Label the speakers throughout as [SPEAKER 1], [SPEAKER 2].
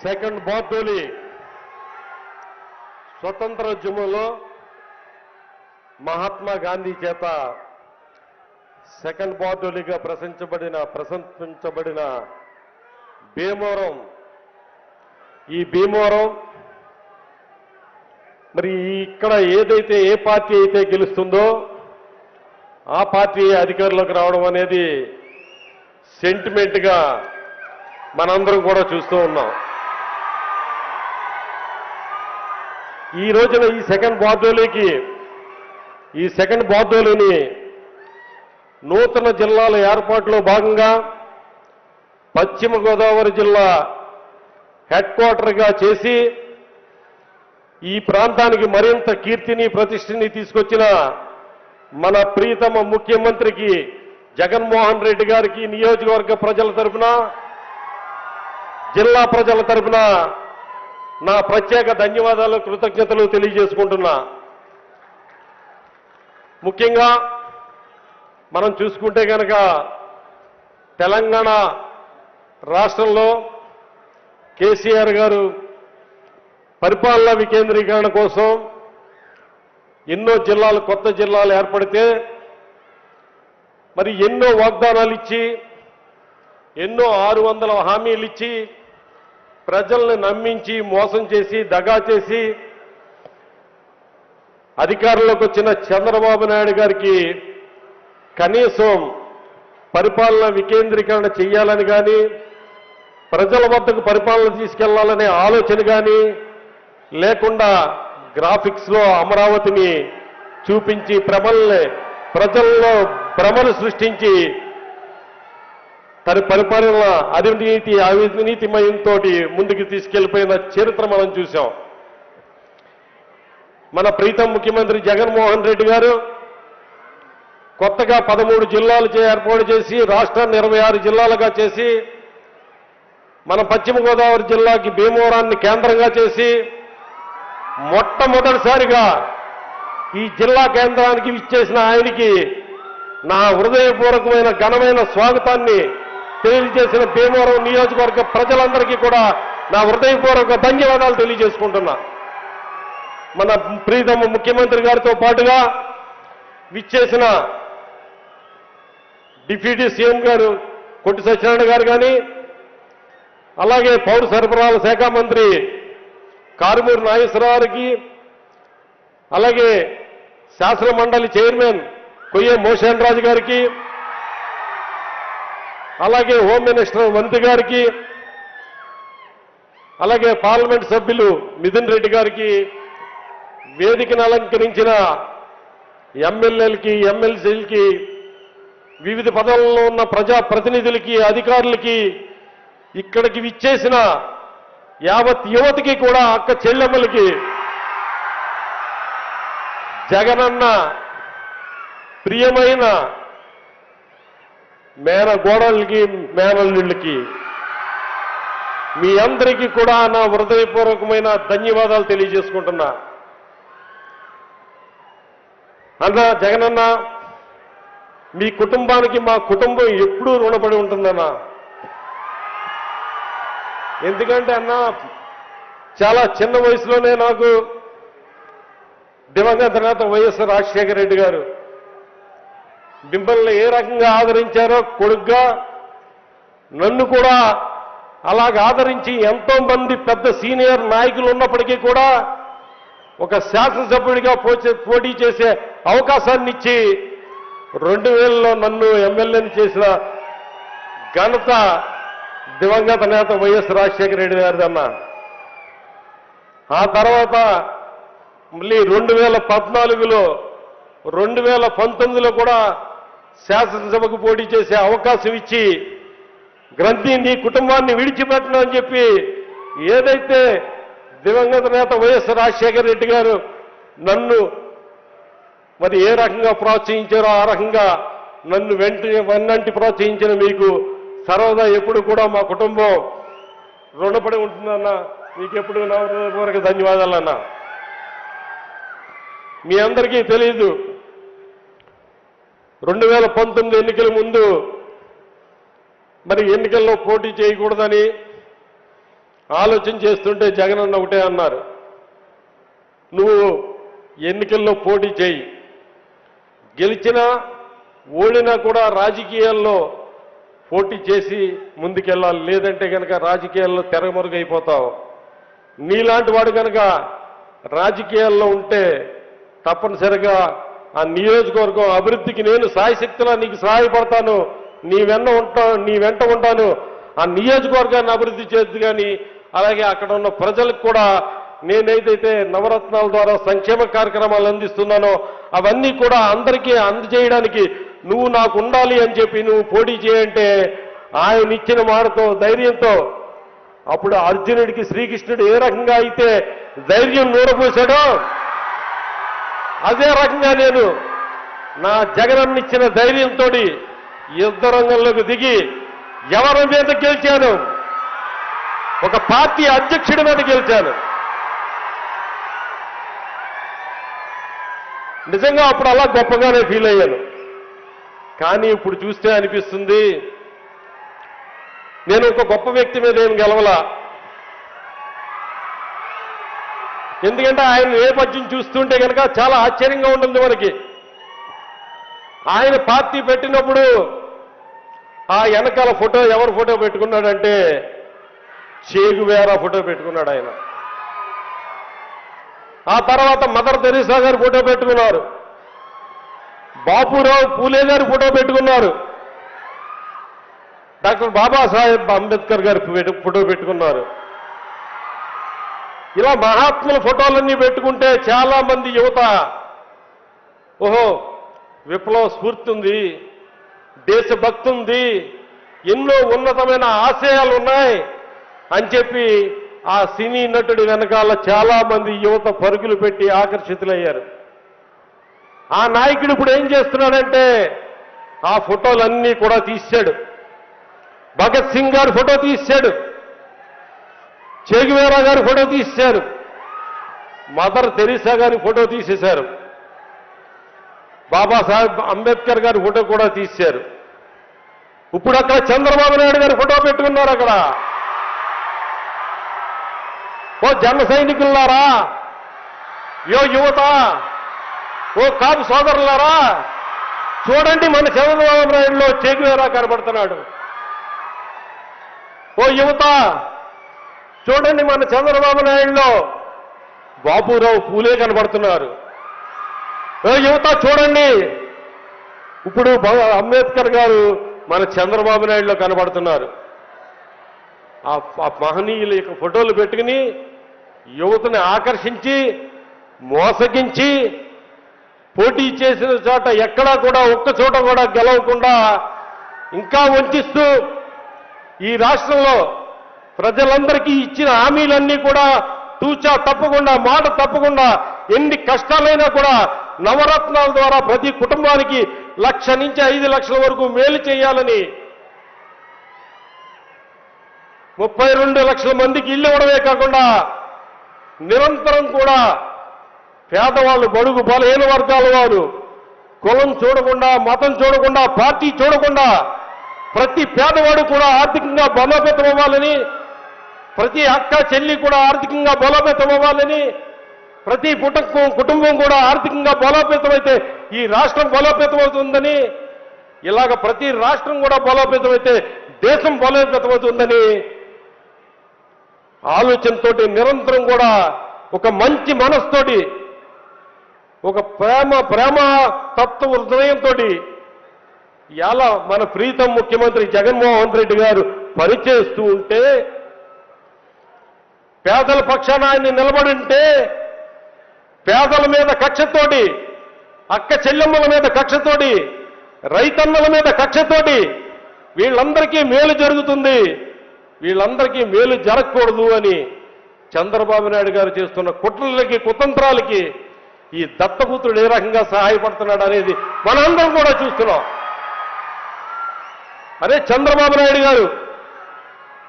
[SPEAKER 1] Second Bardoli స్వతంత్రోద్యమంలో Mahatma Gandhi చేత second బార్డోలిగా ప్రశంసించబడిన Bhimavaram, ఈ భీమవరం మరి ఇక్కడ ఏదైతే ఏ పార్టీ అయితే గెలుస్తుందో ఆ పార్టీ అధికారంలోకి రావడం అనేది సెంటిమెంట్గా మనందరం కూడా చూస్తూ ఉన్నాం. ఈ రోజున ఈ సెకండ్ బార్డోలిని నూతన జిల్లాల ఏర్పాటులో భాగంగా పశ్చిమ గోదావరి జిల్లా హెడ్ క్వార్టర్గా చేసి ఈ ప్రాంతానికి మరింత కీర్తిని ప్రతిష్టని తీసుకొచ్చిన మన ప్రియతమ ముఖ్యమంత్రికి జగన్మోహన్ రెడ్డి గారికి నియోజకవర్గ ప్రజల తరపున, జిల్లా ప్రజల తరపున నా ప్రత్యేక ధన్యవాదాలు, కృతజ్ఞతలు తెలియజేసుకుంటున్నా. ముఖ్యంగా మనం చూసుకుంటే కనుక తెలంగాణ రాష్ట్రంలో కేసీఆర్ గారు పరిపాలనా వికేంద్రీకరణ కోసం ఎన్నో జిల్లాలు, కొత్త జిల్లాలు ఏర్పడితే మరి ఎన్నో వాగ్దానాలు ఇచ్చి, ఎన్నో 600 హామీలు ఇచ్చి ప్రజల్ని నమ్మించి మోసం చేసి దగా చేసి అధికారంలోకి వచ్చిన చంద్రబాబు నాయుడు గారికి కనీసం పరిపాలన వికేంద్రీకరణ చేయాలని కానీ, ప్రజల వద్దకు పరిపాలన తీసుకెళ్లాలనే ఆలోచన కానీ లేకుండా గ్రాఫిక్స్లో అమరావతిని చూపించి ప్రజల్లో భ్రమను సృష్టించి తన పరిపాలన అవినీతిమయంతో ముందుకు తీసుకెళ్లిపోయిన చరిత్ర మనం చూశాం. మన ప్రీతం ముఖ్యమంత్రి జగన్మోహన్ రెడ్డి గారు కొత్తగా 13 జిల్లాలు ఏర్పాటు చేసి రాష్ట్రాన్ని 26 జిల్లాలుగా చేసి మన పశ్చిమ గోదావరి జిల్లాకి భీమవరాన్ని కేంద్రంగా చేసి మొట్టమొదటిసారిగా ఈ జిల్లా కేంద్రానికి విచ్చేసిన ఆయనకి నా హృదయపూర్వకమైన ఘనమైన స్వాగతాన్ని తెలియజేసిన భీమవరం నియోజకవర్గ ప్రజలందరికీ కూడా నా హృదయపూర్వక ధన్యవాదాలు తెలియజేసుకుంటున్నా. మన ప్రీతమ ముఖ్యమంత్రి గారితో పాటుగా విచ్చేసిన డిప్యూటీ సీఎం గారు కొట్టి సత్యనారాయణ గారు కానీ, అలాగే పౌర సరఫరాల శాఖ మంత్రి కారుమూరి నాగేశ్వరరావుకి, అలాగే శాసన మండలి చైర్మన్ కొయ్య మోషన్ రాజు గారికి, అలాగే హోమ్ మినిస్టర్ మంత్రి గారికి, అలాగే పార్లమెంట్ సభ్యులు మిథున్ రెడ్డి గారికి, వేదికను అలంకరించిన ఎమ్మెల్యేలకి, ఎమ్మెల్సీలకి, వివిధ పదవుల్లో ఉన్న ప్రజా ప్రతినిధులకి, అధికారులకి, ఇక్కడికి విచ్చేసిన యావత్ యువతకి కూడా, అక్క చెల్లెమ్మలకి, జగనన్న ప్రియమైన మేనగోడలకి, మేనల్లుళ్ళకి మీ అందరికీ కూడా నా హృదయపూర్వకమైన ధన్యవాదాలు తెలియజేసుకుంటున్నా. అన్న జగనన్న, మీ కుటుంబానికి మా కుటుంబం ఎప్పుడూ రుణపడి ఉంటుందన్నా. ఎందుకంటే అన్న, చాలా చిన్న వయసులోనే నాకు దివంగత నేత వైఎస్ రాజశేఖర రెడ్డి గారు మిమ్మల్ని ఏ రకంగా ఆదరించారో కొడుగ్గా నన్ను కూడా అలాగ ఆదరించి ఎంతో మంది పెద్ద సీనియర్ నాయకులు ఉన్నప్పటికీ కూడా ఒక శాసనసభ్యుడిగా పోటీ చేసే అవకాశాన్ని ఇచ్చి 2000లో నన్ను ఎమ్మెల్యేని చేసిన ఘనత దివంగత నేత వైఎస్ రాజశేఖర రెడ్డి గారిదన్నా. ఆ తర్వాత మళ్ళీ 2014లో 2019లో కూడా శాసనసభకు పోటీ చేసే అవకాశం ఇచ్చి గ్రంథి నీ కుటుంబాన్ని విడిచిపెట్టను అని చెప్పి ఏదైతే దివంగత నేత వైఎస్ రాజశేఖర రెడ్డి గారు నన్ను మరి ఏ రకంగా ప్రోత్సహించారో ఆ రకంగా నన్ను వెన్నంటి ప్రోత్సహించిన మీకు సర్వదా ఎప్పుడు కూడా మా కుటుంబం రుణపడి ఉంటుందన్న. మీకు ఎప్పుడు నా హృదయపూర్వక ధన్యవాదాలన్నా. మీ అందరికీ తెలీదు, 2019 ఎన్నికల ముందు మరి ఎన్నికల్లో పోటీ చేయకూడదని ఆలోచన చేస్తుంటే జగనన్న ఒకటే అన్నారు, నువ్వు ఎన్నికల్లో పోటీ చేయి, గెలిచినా ఓడినా కూడా రాజకీయాల్లో పోటీ చేసి ముందుకెళ్ళాలి, లేదంటే కనుక రాజకీయాల్లో తెరమరుగైపోతావు. నీలాంటి వాడు కనుక రాజకీయాల్లో ఉంటే తప్పనిసరిగా ఆ నియోజకవర్గం అభివృద్ధికి నేను సాయశక్తిలా నీకు సహాయపడతాను, నీ వెంట ఉంటాను, ఆ నియోజకవర్గాన్ని అభివృద్ధి చేద్దు. కానీ అలాగే అక్కడ ఉన్న ప్రజలకు కూడా నేనైతే నవరత్నాల ద్వారా సంక్షేమ కార్యక్రమాలు అందిస్తున్నానో అవన్నీ కూడా అందరికీ అందజేయడానికి నువ్వు నాకు ఉండాలి అని చెప్పి నువ్వు పోటీ చేయంటే ఆయన ఇచ్చిన మాటతో ధైర్యంతో అప్పుడు అర్జునుడికి శ్రీకృష్ణుడు ఏ రకంగా అయితే ధైర్యం నూరపోశాడో అదే రకంగా నేను నా జగనన్న ఇచ్చిన ధైర్యంతో యుద్ధ రంగంలోకి దిగి ఎవరి మీద గెలిచాను? ఒక పార్టీ అధ్యక్షుడి మీద గెలిచాను. నిజంగా అప్పుడు అలా గొప్పగానే ఫీల్ అయ్యాను. కానీ ఇప్పుడు చూస్తే అనిపిస్తుంది నేను ఒక గొప్ప వ్యక్తి మీద ఏం గెలవలా. ఎందుకంటే ఆయన నేపథ్యం చూస్తుంటే కనుక చాలా ఆశ్చర్యంగా ఉంటుంది మనకి. ఆయన పార్టీ పెట్టినప్పుడు ఆ వెనకాల ఫోటో ఎవరు ఫోటో పెట్టుకున్నాడంటే చే గువేరా ఫోటో పెట్టుకున్నాడు ఆయన. ఆ తర్వాత మదర్ తెరీసా గారి ఫోటో పెట్టుకున్నారు, బాపురావు పూలే గారి ఫోటో పెట్టుకున్నారు, డాక్టర్ బాబాసాహెబ్ అంబేద్కర్ గారి ఫోటో పెట్టుకున్నారు. ఇలా మహాత్ముల ఫోటోలన్నీ పెట్టుకుంటే చాలా మంది యువత ఓహో విప్లవ స్ఫూర్తి ఉంది, దేశభక్తి ఉంది, ఎన్నో ఉన్నతమైన ఆశయాలు ఉన్నాయి అని చెప్పి ఆ సినీ నటుడి వెనకాల చాలా మంది యువత పరుగులు పెట్టి ఆకర్షితులయ్యారు. ఆ నాయకుడు ఇప్పుడు ఏం చేస్తున్నాడంటే ఆ ఫోటోలన్నీ కూడా తీశాడు. భగత్ సింగ్ గారి ఫోటో తీశాడు, చే గువేరా గారి ఫోటో తీశారు, మదర్ తెరీసా గారి ఫోటో తీసేశారు, బాబాసాహెబ్ అంబేద్కర్ గారి ఫోటో కూడా తీశారు. ఇప్పుడు అక్కడ చంద్రబాబు నాయుడు గారి ఫోటో పెట్టుకున్నారు. అక్కడ ఓ జన సైనికులారా, యువత, ఓ కాపు సోదరులారా, చూడండి మన చంద్రబాబు నాయుడులో చే గువేరా కనబడుతున్నాడు. ఓ యువత చూడండి మన చంద్రబాబు నాయుడులో బాపురావు పూలే కనబడుతున్నారు. ఓ యువత చూడండి ఇప్పుడు అంబేద్కర్ గారు మన చంద్రబాబు నాయుడులో కనబడుతున్నారు. ఆ మహనీయుల యొక్క ఫోటోలు పెట్టుకుని యువతని ఆకర్షించి మోసగించి పోటీ చేసిన చోట ఎక్కడా కూడా ఒక్క చోట కూడా గెలవకుండా ఇంకా వంచిస్తూ ఈ రాష్ట్రంలో ప్రజలందరికీ ఇచ్చిన హామీలన్నీ కూడా తూచా తప్పకుండా మాట తప్పకుండా ఎన్ని కష్టాలైనా కూడా నవరత్నాల ద్వారా ప్రతి కుటుంబానికి 1,00,000 నుంచి 5 లక్షల వరకు మేలు చేయాలని 32 లక్షల మందికి ఇల్లు ఇవ్వడమే కాకుండా నిరంతరం కూడా పేదవాళ్ళు, బడుగు బలహీన వర్గాల వారు కులం చూడకుండా, మతం చూడకుండా, పార్టీ చూడకుండా ప్రతి పేదవాడు కూడా ఆర్థికంగా బలోపేతం అవ్వాలని, ప్రతి అక్క చెల్లి కూడా ఆర్థికంగా బలోపేతం అవ్వాలని, ప్రతి కుటుంబం కూడా ఆర్థికంగా బలోపేతమైతే ఈ రాష్ట్రం బలోపేతం అవుతుందని, ఇలాగ ప్రతి రాష్ట్రం కూడా బలోపేతమైతే దేశం బలోపేతమవుతుందని ఆలోచనతోటి నిరంతరం కూడా ఒక మంచి మనసుతోటి, ఒక ప్రేమ తత్వ హృదయంతో ఇలా మన ప్రీతం ముఖ్యమంత్రి జగన్మోహన్ రెడ్డి గారు పనిచేస్తూ ఉంటే, పేదల పక్షాన ఆయన నిలబడి ఉంటే, పేదల మీద కక్షతోటి, అక్క చెల్లెమ్మల మీద కక్షతోటి, రైతన్నల మీద కక్షతోటి వీళ్ళందరికీ మేలు జరుగుతుంది, వీళ్ళందరికీ మేలు జరగకూడదు అని చంద్రబాబు నాయుడు గారు చేస్తున్న కుట్రలకి, కుతంత్రాలకి ఈ దత్తపుత్రుడు ఏ రకంగా సహాయపడుతున్నాడు అనేది మనందరం కూడా చూస్తున్నాం. అరే చంద్రబాబు నాయుడు గారు,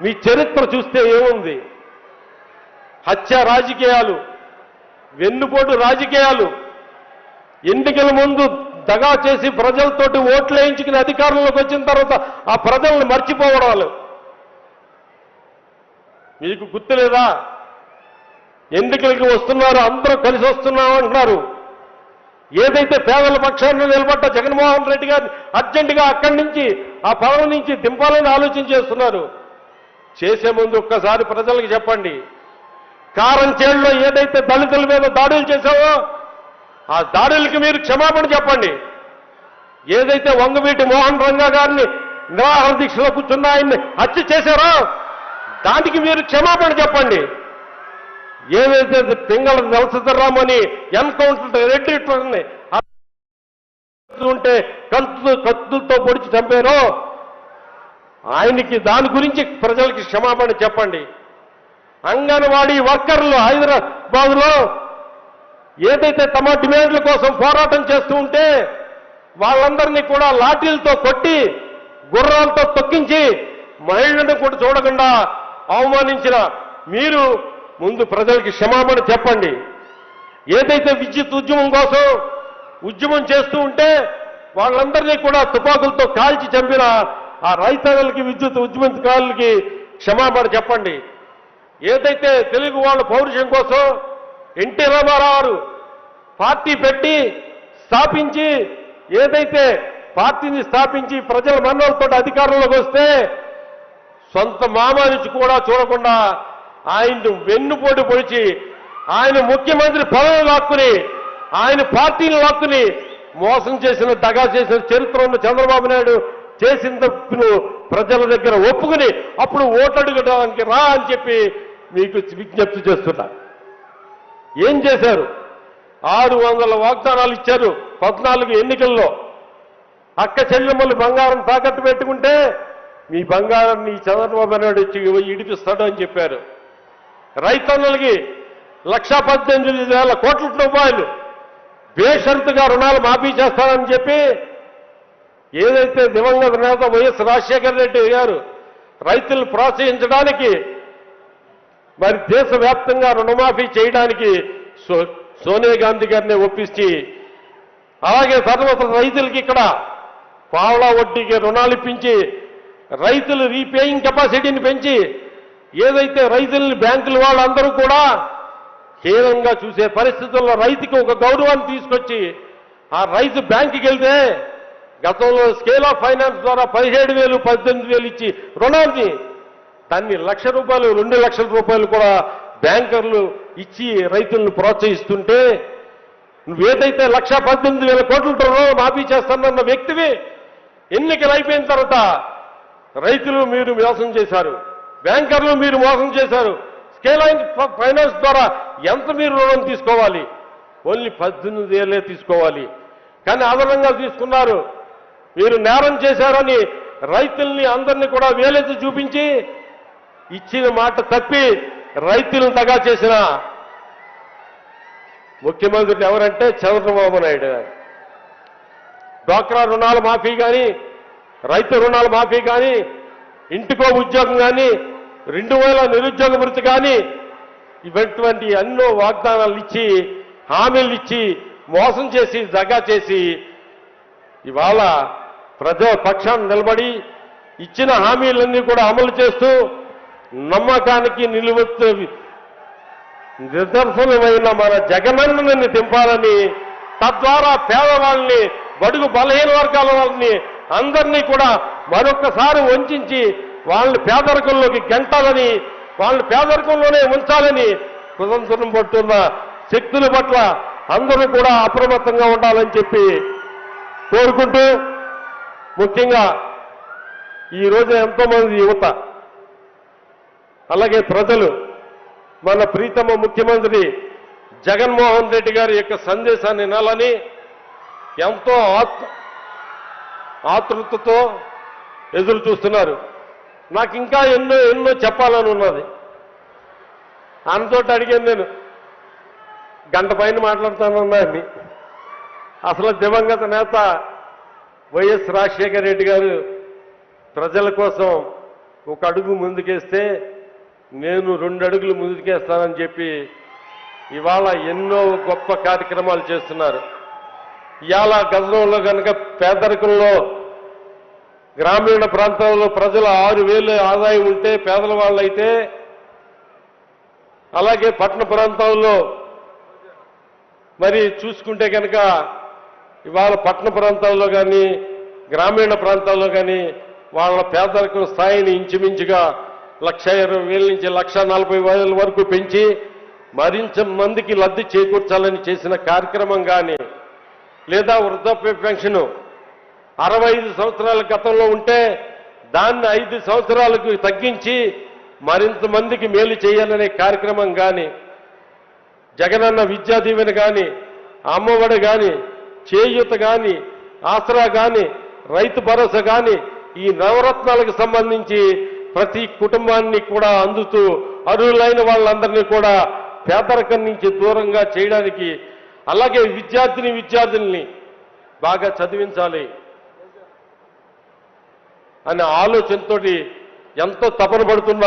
[SPEAKER 1] మీ చరిత్ర చూస్తే ఏముంది? హత్య రాజకీయాలు, వెన్నుపోటు రాజకీయాలు, ఎన్నికల ముందు దగా చేసి ప్రజలతోటి ఓట్లు వేయించుకుని అధికారంలోకి వచ్చిన తర్వాత ఆ ప్రజలను మర్చిపోవడాలు, మీకు గుర్తులేదా? ఎన్నికలకి వస్తున్నారు, అందరూ కలిసి వస్తున్నాం అంటున్నారు. ఏదైతే పేదల పక్షాన్ని నిలబడ్డ జగన్మోహన్ రెడ్డి గారిని అర్జెంటుగా అక్కడి నుంచి ఆ పదవి నుంచి దింపాలని ఆలోచన చేస్తున్నారు. చేసే ముందు ఒక్కసారి ప్రజలకు చెప్పండి, కారంచేడులో ఏదైతే దళితుల మీద దాడులు చేశావో ఆ దాడులకి మీరు క్షమాపణ చెప్పండి. ఏదైతే వంగవీటి మోహన్ రంగా గారిని నిరాహార దీక్షలో కూర్చున్న ఆయన్ని హత్య చేశారో దానికి మీరు క్షమాపణ చెప్పండి. ఏదైతే పింగళ నరసింహరామని ఎన్కౌంటర్ రెడ్డిని ఉంటే కత్తులతో పొడిచి చంపారో ఆయనకి దాని గురించి ప్రజలకి క్షమాపణ చెప్పండి. అంగన్వాడీ వర్కర్లు హైదరాబాద్లో ఏదైతే తమ డిమాండ్ల కోసం పోరాటం చేస్తూ ఉంటే వాళ్ళందరినీ కూడా లాఠీలతో కొట్టి గుర్రాలతో తొక్కించి మహిళలను కూడా చూడకుండా అవమానించిన మీరు ముందు ప్రజలకి క్షమాపణ చెప్పండి. ఏదైతే విద్యుత్ ఉద్యమం కోసం ఉద్యమం చేస్తూ ఉంటే వాళ్ళందరినీ కూడా తుపాకులతో కాల్చి చంపిన ఆ రైతన్నలకి విద్యుత్ ఉద్యమకారులకి క్షమాపణ చెప్పండి. ఏదైతే తెలుగు వాళ్ళ పౌరుషం కోసం ఎన్టీ రామారావు పార్టీ పెట్టి స్థాపించి ఏదైతే పార్టీని స్థాపించి ప్రజల మన్నలతో అధికారంలోకి వస్తే సొంత మామ నుంచి కూడా చూడకుండా ఆయన వెన్నుపోటు పొడిచి ఆయన ముఖ్యమంత్రి పదవి లాక్కుని ఆయన పార్టీని లాక్కుని మోసం చేసిన దగా చేసిన చరిత్ర ఉన్న చంద్రబాబు నాయుడు చేసిన తప్పును ప్రజల దగ్గర ఒప్పుకుని అప్పుడు ఓటడుగడానికి రా అని చెప్పి మీకు విజ్ఞప్తి చేస్తున్నా. ఏం చేశారు? 600 వాగ్దానాలు ఇచ్చారు 14 ఎన్నికల్లో. అక్క చెల్లెమ్మలు బంగారం తాకట్టు పెట్టుకుంటే మీ బంగారాన్ని చంద్రబాబు నాయుడు వచ్చి ఇడిపిస్తాడు అని చెప్పారు. రైతన్నలకి 1,18,000 కోట్ల రూపాయలు బేషరతుగా రుణాలు మాఫీ చేస్తానని చెప్పి ఏదైతే దివంగత నేత వైఎస్ రాజశేఖర రెడ్డి గారు రైతులను ప్రోత్సహించడానికి మరి దేశవ్యాప్తంగా రుణమాఫీ చేయడానికి సోనియా గాంధీ గారిని ఒప్పించి అలాగే తర్వాత రైతులకి ఇక్కడ పావలా వడ్డీకి రుణాలు ఇప్పించి రైతులు రీపేయింగ్ కెపాసిటీని పెంచి ఏదైతే రైతుల్ని బ్యాంకుల వాళ్ళందరూ కూడా హీనంగా చూసే పరిస్థితుల్లో రైతుకి ఒక గౌరవాన్ని తీసుకొచ్చి ఆ రైతు బ్యాంకుకి వెళ్తే గతంలో స్కేల్ ఆఫ్ ఫైనాన్స్ ద్వారా 17,000, 18,000 ఇచ్చి రుణాన్ని దాన్ని ₹1,00,000, 2 లక్షల రూపాయలు కూడా బ్యాంకర్లు ఇచ్చి రైతులను ప్రోత్సహిస్తుంటే నువ్వేదైతే 1,18,000 కోట్ల రుణం మాఫీ చేస్తానన్న వ్యక్తివి ఎన్నికలు అయిపోయిన తర్వాత రైతులు మీరు మోసం చేశారు, బ్యాంకర్లు మీరు మోసం చేశారు. స్కేల్ ఆఫ్ ఫైనాన్స్ ద్వారా ఎంత మీరు రుణం తీసుకోవాలి? ఓన్లీ 18,000 తీసుకోవాలి. కానీ అదనంగా తీసుకున్నారు. మీరు నేరం చేశారని రైతుల్ని అందరినీ కూడా వేలెత్తి చూపించి ఇచ్చిన మాట తప్పి రైతులను దగా చేసిన ముఖ్యమంత్రులు ఎవరంటే చంద్రబాబు నాయుడు గారు. డ్వాక్రా రుణాల మాఫీ కానీ, రైతు రుణాల మాఫీ కానీ, ఇంటికో ఉద్యోగం కానీ, 2,000 నిరుద్యోగ వృత్తి కానీ ఇటువంటి ఎన్నో వాగ్దానాలు ఇచ్చి హామీలు ఇచ్చి మోసం చేసి దగా చేసి ఇవాళ ప్రజల పక్షాన్ని నిలబడి ఇచ్చిన హామీలన్నీ కూడా అమలు చేస్తూ నమ్మకానికి నిలువెత్తు నిదర్శనమైన మన జగనన్నని దింపాలని, తద్వారా పేదవాళ్ళని, బడుగు బలహీన వర్గాల వాళ్ళని అందరినీ కూడా మరొక్కసారి వంచి వాళ్ళని పేదరికంలోకి గెంటాలని, వాళ్ళని పేదరికంలోనే ఉంచాలని కుతంత్రం పడుతున్న శక్తుల పట్ల అందరూ కూడా అప్రమత్తంగా ఉండాలని చెప్పి కోరుకుంటూ, ముఖ్యంగా ఈరోజు ఎంతోమంది యువత అలాగే ప్రజలు మన ప్రీతమ ముఖ్యమంత్రి జగన్మోహన్ రెడ్డి గారి యొక్క సందేశాన్ని వినాలని ఎంతో ఆతృతతో ఎదురు చూస్తున్నారు. నాకు ఇంకా ఎన్నో చెప్పాలని ఉన్నది. ఆయనతోటి అడిగాను, నేను గంట పైన మాట్లాడుతానన్నాన్ని. అసలు దివంగత నేత వైఎస్ రాజశేఖర రెడ్డి గారు ప్రజల కోసం ఒక అడుగు ముందుకేస్తే నేను 2 అడుగులు ముందుకేస్తానని చెప్పి ఇవాళ ఎన్నో గొప్ప కార్యక్రమాలు చేస్తున్నారు. ఇవాళ గతంలో కనుక పేదరికంలో గ్రామీణ ప్రాంతాల్లో ప్రజలు 6,000 ఆదాయం ఉంటే పేదల వాళ్ళైతే అలాగే పట్టణ ప్రాంతాల్లో మరి చూసుకుంటే కనుక ఇవాళ పట్టణ ప్రాంతాల్లో కానీ గ్రామీణ ప్రాంతాల్లో కానీ వాళ్ళ పేదరికం స్థాయిని ఇంచుమించుగా 1,20,000 నుంచి 1,40,000 వరకు పెంచి మరింత మందికి లబ్ధి చేకూర్చాలని చేసిన కార్యక్రమం కానీ లేదా వృద్ధాప్య పెన్షన్ 65 సంవత్సరాల గతంలో ఉంటే దాన్ని 5 సంవత్సరాలకు తగ్గించి మరింత మందికి మేలు చేయాలనే కార్యక్రమం కానీ జగనన్న విద్యా దీవెన కానీ అమ్మఒడి కానీ చేయూత కానీ ఆసరా కానీ రైతు భరోసా కానీ ఈ నవరత్నాలకు సంబంధించి ప్రతి కుటుంబాన్ని కూడా అందుతూ అర్హులైన వాళ్ళందరినీ కూడా పేదరికం నుంచి దూరంగా చేయడానికి అలాగే విద్యార్థుల్ని బాగా చదివించాలి అనే ఆలోచనతో ఎంతో తపన పడుతున్న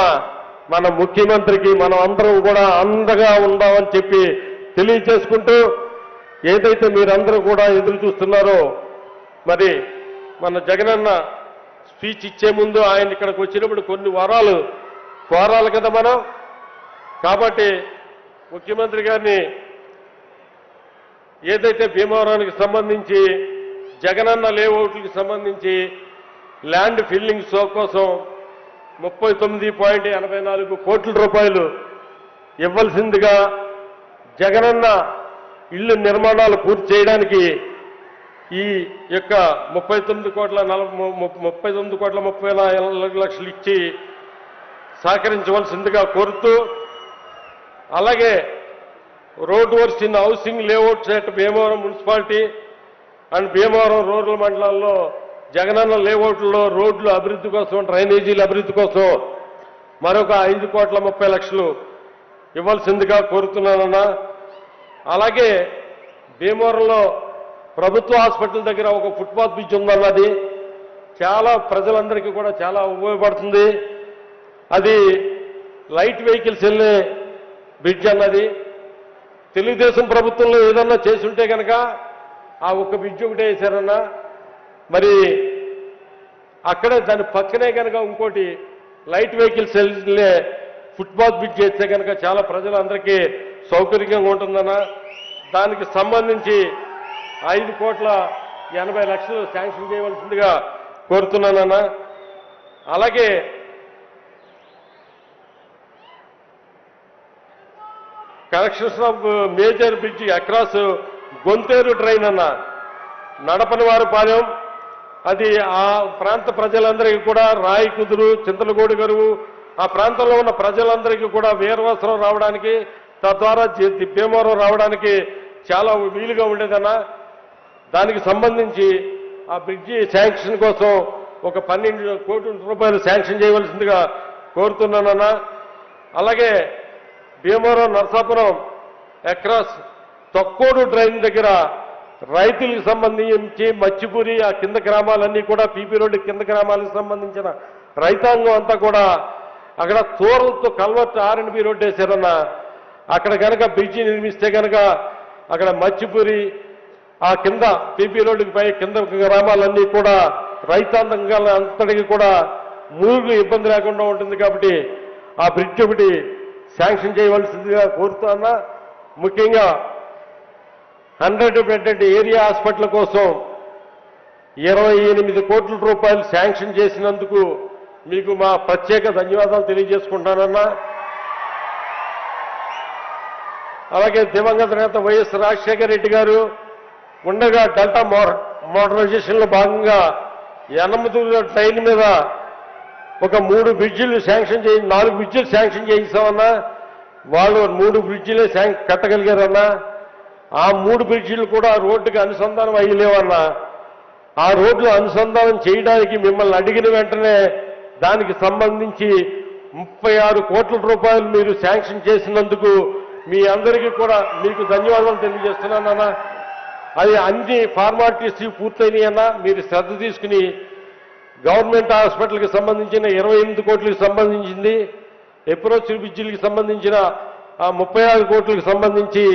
[SPEAKER 1] మన ముఖ్యమంత్రికి మనం అందరం కూడా అండగా ఉందామని చెప్పి తెలియజేసుకుంటూ ఏదైతే మీరందరూ కూడా ఎదురు చూస్తున్నారో మరి మన జగనన్న స్పీచ్ ఇచ్చే ముందు ఆయన ఇక్కడికి వచ్చినప్పుడు కొన్ని వారాలు కోరాలి కదా మనం కాబట్టి ముఖ్యమంత్రి గారిని ఏదైతే భీమవరానికి సంబంధించి జగనన్న లేఅవుట్లకు సంబంధించి ల్యాండ్ ఫిల్లింగ్ కోసం 39.84 కోట్ల రూపాయలు ఇవ్వాల్సిందిగా జగనన్న ఇళ్ల నిర్మాణాలు పూర్తి చేయడానికి ఈ యొక్క 39 కోట్ల 30 లక్షలు ఇచ్చి సహకరించవలసిందిగా కోరుతూ అలాగే road works in housing layouts at Bhimavaram municipality and Bhimavaram rural మండలాల్లో జగనన్న లేఅవుట్లో రోడ్లు అభివృద్ధి కోసం డ్రైనేజీల అభివృద్ధి కోసం మరొక 5.30 లక్షలు ఇవ్వాల్సిందిగా కోరుతున్నానన్నా అలాగే భీమవరంలో ప్రభుత్వ హాస్పిటల్ దగ్గర ఒక ఫుట్పాత్ బ్రిడ్జ్ ఉందన్నది చాలా ప్రజలందరికీ కూడా చాలా ఉపయోగపడుతుంది అది లైట్ వెహికల్స్ వెళ్ళే బ్రిడ్జ్ అన్నది తెలుగుదేశం ప్రభుత్వంలో ఏదన్నా చేసుంటే కనుక ఆ ఒక్క బ్రిడ్జ్ ఒకటే వేశారన్నా మరి అక్కడే దాని పక్కనే కనుక ఇంకోటి లైట్ వెహికల్స్ వెళ్ళే ఫుట్పాత్ బ్రిడ్జ్ చేస్తే కనుక చాలా ప్రజలందరికీ సౌకర్యంగా ఉంటుందన్న దానికి సంబంధించి 5.80 లక్షలు శాంక్షన్ చేయవలసిందిగా కోరుతున్నానన్నా అలాగే connections of major bridge across Gonteru train అన్న నడపనివారిపాలెం అది ఆ ప్రాంత ప్రజలందరికీ కూడా రాయి కుదురు చింతలగూడు గరువు ఆ ప్రాంతంలో ఉన్న ప్రజలందరికీ కూడా వీరవసరం రావడానికి తద్వారా భీమవరం రావడానికి చాలా వీలుగా ఉండేదన్న దానికి సంబంధించి ఆ బ్రిడ్జి శాంక్షన్ కోసం ఒక 12 కోట్ల రూపాయలు శాంక్షన్ చేయవలసిందిగా కోరుతున్నానన్నా అలాగే భీమవరం నరసాపురం అక్రాస్ తొక్కోడు ట్రైన్ దగ్గర రైతులకు సంబంధించి మచ్చిపూరి ఆ కింద గ్రామాలన్నీ కూడా పీపీ రోడ్డు కింద గ్రామాలకు సంబంధించిన రైతాంగం అంతా కూడా అక్కడ తూరలతో కల్వర్ట్ R&B రోడ్డు వేశారన్న అక్కడ కనుక బ్రిడ్జి నిర్మిస్తే కనుక అక్కడ మచ్చిపూరి ఆ కింద పీపీ రోడ్డుకి పై కింద గ్రామాలన్నీ కూడా రైతాంగం అంతటికి కూడా మురుగు ఇబ్బంది లేకుండా ఉంటుంది కాబట్టి ఆ బ్రిడ్జ్ ఒకటి శాంక్షన్ చేయవలసిందిగా కోరుతున్నా ముఖ్యంగా 100 బెడ్ ఏరియా హాస్పిటల్ కోసం 28 కోట్ల రూపాయలు శాంక్షన్ చేసినందుకు మీకు మా ప్రత్యేక ధన్యవాదాలు తెలియజేసుకుంటానన్నా అలాగే దివంగత నేత వైఎస్ రాజశేఖర రెడ్డి గారు ఉండగా డెల్టా మోడర్నైజేషన్లో భాగంగా యనమదుర్గ ట్రైన్ మీద ఒక 3 బ్రిడ్జిలు శాంక్షన్ 4 బ్రిడ్జిలు శాంక్షన్ చేయిస్తామన్నా వాళ్ళు 3 బ్రిడ్జిలే కట్టగలిగారన్నా ఆ 3 బ్రిడ్జిలు కూడా రోడ్డుకి అనుసంధానం అయ్యలేవన్నా ఆ రోడ్లు అనుసంధానం చేయడానికి మిమ్మల్ని అడిగిన వెంటనే దానికి సంబంధించి 36 కోట్ల రూపాయలు మీరు శాంక్షన్ చేసినందుకు మీ అందరికీ కూడా మీకు ధన్యవాదాలు తెలియజేస్తున్నానన్నా అది అన్ని ఫార్మాలిటీస్ పూర్తయినాయన్నా మీరు శ్రద్ధ తీసుకుని గవర్నమెంట్ హాస్పిటల్కి సంబంధించిన 28 కోట్లకు సంబంధించింది అప్రోచ్ బ్రిడ్జిలకు సంబంధించిన ఆ 36 కోట్లకు సంబంధించి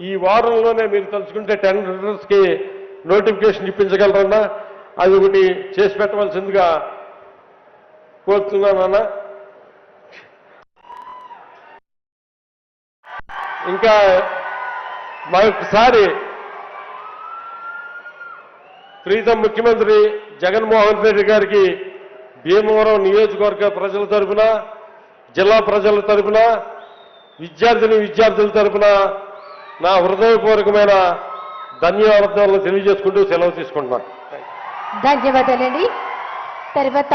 [SPEAKER 1] ఈ వారంలోనే మీరు తలుచుకుంటే టెండర్స్కి నోటిఫికేషన్ ఇప్పించగలరన్నా అది ఒకటి చేసి పెట్టవలసిందిగా కోరుతున్నానన్నా ఇంకా మరొకసారి ప్రీతం ముఖ్యమంత్రి జగన్మోహన్ రెడ్డి గారికి భీమవరం నియోజకవర్గ ప్రజల తరఫున, జిల్లా ప్రజల తరఫున, విద్యార్థుల తరఫున నా హృదయపూర్వకమైన ధన్యవాదాలు తెలియజేసుకుంటూ సెలవు తీసుకుంటున్నాను.
[SPEAKER 2] ధన్యవాదాలండి. తర్వాత